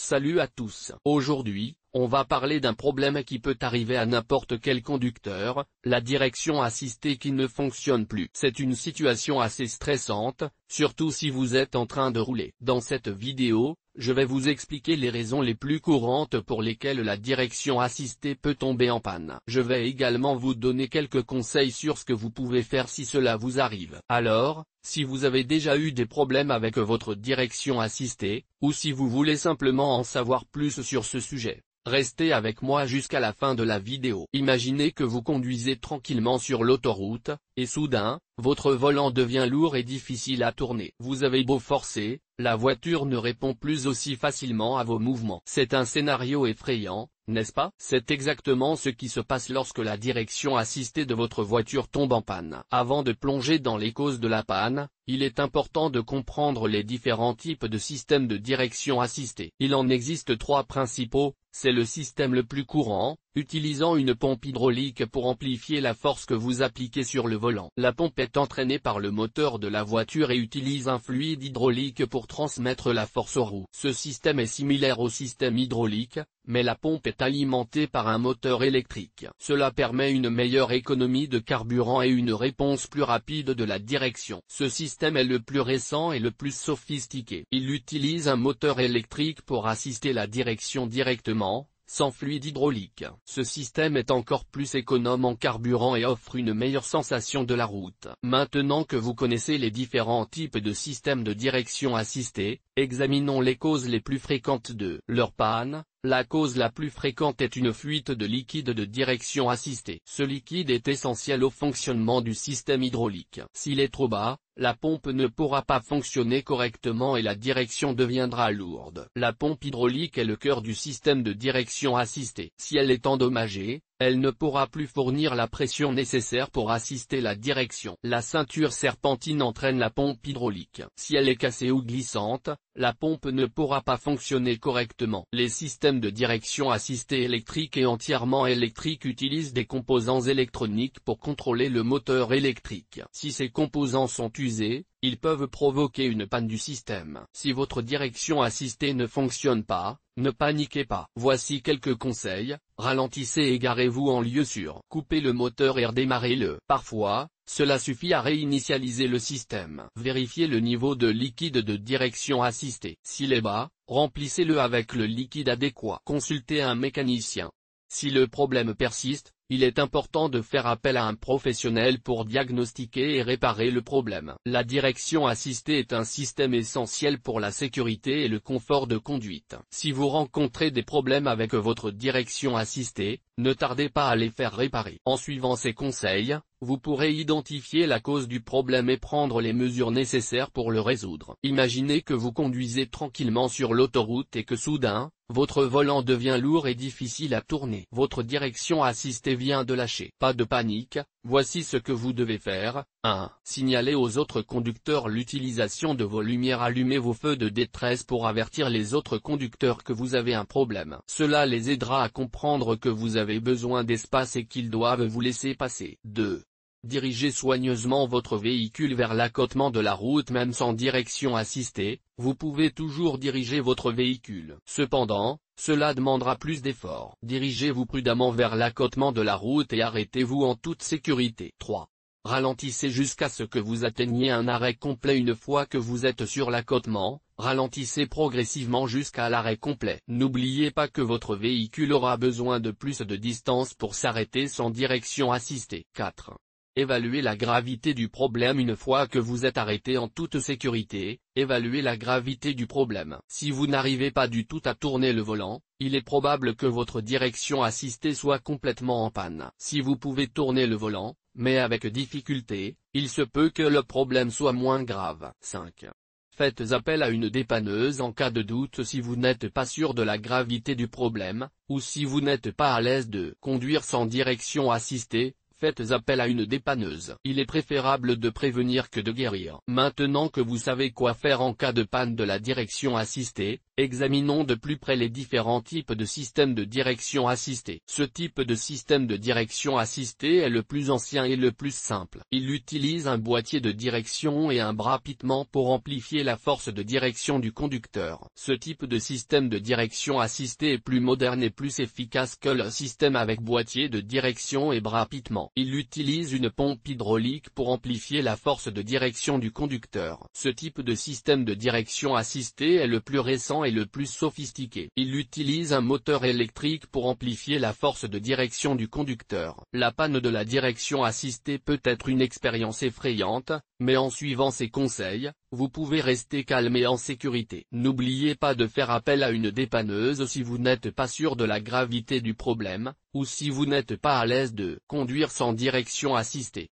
Salut à tous. Aujourd'hui, on va parler d'un problème qui peut arriver à n'importe quel conducteur, la direction assistée qui ne fonctionne plus. C'est une situation assez stressante, surtout si vous êtes en train de rouler. Dans cette vidéo, je vais vous expliquer les raisons les plus courantes pour lesquelles la direction assistée peut tomber en panne. Je vais également vous donner quelques conseils sur ce que vous pouvez faire si cela vous arrive. Alors, si vous avez déjà eu des problèmes avec votre direction assistée, ou si vous voulez simplement en savoir plus sur ce sujet, restez avec moi jusqu'à la fin de la vidéo. Imaginez que vous conduisez tranquillement sur l'autoroute, et soudain, votre volant devient lourd et difficile à tourner. Vous avez beau forcer, la voiture ne répond plus aussi facilement à vos mouvements. C'est un scénario effrayant, n'est-ce pas? C'est exactement ce qui se passe lorsque la direction assistée de votre voiture tombe en panne. Avant de plonger dans les causes de la panne, il est important de comprendre les différents types de systèmes de direction assistée. Il en existe trois principaux. C'est le système le plus courant, utilisant une pompe hydraulique pour amplifier la force que vous appliquez sur le volant. La pompe est entraînée par le moteur de la voiture et utilise un fluide hydraulique pour transmettre la force aux roues. Ce système est similaire au système hydraulique, mais la pompe est alimentée par un moteur électrique. Cela permet une meilleure économie de carburant et une réponse plus rapide de la direction. Ce système est le plus récent et le plus sophistiqué. Il utilise un moteur électrique pour assister la direction directement, sans fluide hydraulique. Ce système est encore plus économe en carburant et offre une meilleure sensation de la route. Maintenant que vous connaissez les différents types de systèmes de direction assistée, examinons les causes les plus fréquentes de leur panne. La cause la plus fréquente est une fuite de liquide de direction assistée. Ce liquide est essentiel au fonctionnement du système hydraulique. S'il est trop bas, la pompe ne pourra pas fonctionner correctement et la direction deviendra lourde. La pompe hydraulique est le cœur du système de direction assistée. Si elle est endommagée, elle ne pourra plus fournir la pression nécessaire pour assister la direction. La ceinture serpentine entraîne la pompe hydraulique. Si elle est cassée ou glissante, la pompe ne pourra pas fonctionner correctement. Les systèmes de direction assistée électrique et entièrement électrique utilisent des composants électroniques pour contrôler le moteur électrique. Si ces composants sont usés, ils peuvent provoquer une panne du système. Si votre direction assistée ne fonctionne pas, ne paniquez pas. Voici quelques conseils. Ralentissez et garez-vous en lieu sûr. Coupez le moteur et redémarrez-le. Parfois, cela suffit à réinitialiser le système. Vérifiez le niveau de liquide de direction assistée. S'il est bas, remplissez-le avec le liquide adéquat. Consultez un mécanicien. Si le problème persiste, il est important de faire appel à un professionnel pour diagnostiquer et réparer le problème. La direction assistée est un système essentiel pour la sécurité et le confort de conduite. Si vous rencontrez des problèmes avec votre direction assistée, ne tardez pas à les faire réparer. En suivant ces conseils, vous pourrez identifier la cause du problème et prendre les mesures nécessaires pour le résoudre. Imaginez que vous conduisez tranquillement sur l'autoroute et que soudain, votre volant devient lourd et difficile à tourner. Votre direction assistée vient de lâcher. Pas de panique, voici ce que vous devez faire. 1. Signalez aux autres conducteurs l'utilisation de vos lumières. Allumez vos feux de détresse pour avertir les autres conducteurs que vous avez un problème. Cela les aidera à comprendre que vous avez besoin d'espace et qu'ils doivent vous laisser passer. 2. Dirigez soigneusement votre véhicule vers l'accotement de la route. Même sans direction assistée, vous pouvez toujours diriger votre véhicule. Cependant, cela demandera plus d'efforts. Dirigez-vous prudemment vers l'accotement de la route et arrêtez-vous en toute sécurité. 3. Ralentissez jusqu'à ce que vous atteigniez un arrêt complet. Une fois que vous êtes sur l'accotement, ralentissez progressivement jusqu'à l'arrêt complet. N'oubliez pas que votre véhicule aura besoin de plus de distance pour s'arrêter sans direction assistée. 4. Évaluez la gravité du problème. Une fois que vous êtes arrêté en toute sécurité, évaluez la gravité du problème. Si vous n'arrivez pas du tout à tourner le volant, il est probable que votre direction assistée soit complètement en panne. Si vous pouvez tourner le volant, mais avec difficulté, il se peut que le problème soit moins grave. 5. Faites appel à une dépanneuse en cas de doute. Si vous n'êtes pas sûr de la gravité du problème, ou si vous n'êtes pas à l'aise de conduire sans direction assistée, faites appel à une dépanneuse. Il est préférable de prévenir que de guérir. Maintenant que vous savez quoi faire en cas de panne de la direction assistée, Examinons de plus près les différents types de systèmes de direction assistée. Ce type de système de direction assistée est le plus ancien et le plus simple. Il utilise un boîtier de direction et un bras pitement pour amplifier la force de direction du conducteur. Ce type de système de direction assistée est plus moderne et plus efficace que le système avec boîtier de direction et bras pitement. Il utilise une pompe hydraulique pour amplifier la force de direction du conducteur. Ce type de système de direction assistée est le plus récent et le plus sophistiqué. Il utilise un moteur électrique pour amplifier la force de direction du conducteur. La panne de la direction assistée peut être une expérience effrayante, mais en suivant ces conseils, vous pouvez rester calme et en sécurité. N'oubliez pas de faire appel à une dépanneuse si vous n'êtes pas sûr de la gravité du problème, ou si vous n'êtes pas à l'aise de conduire sans direction assistée.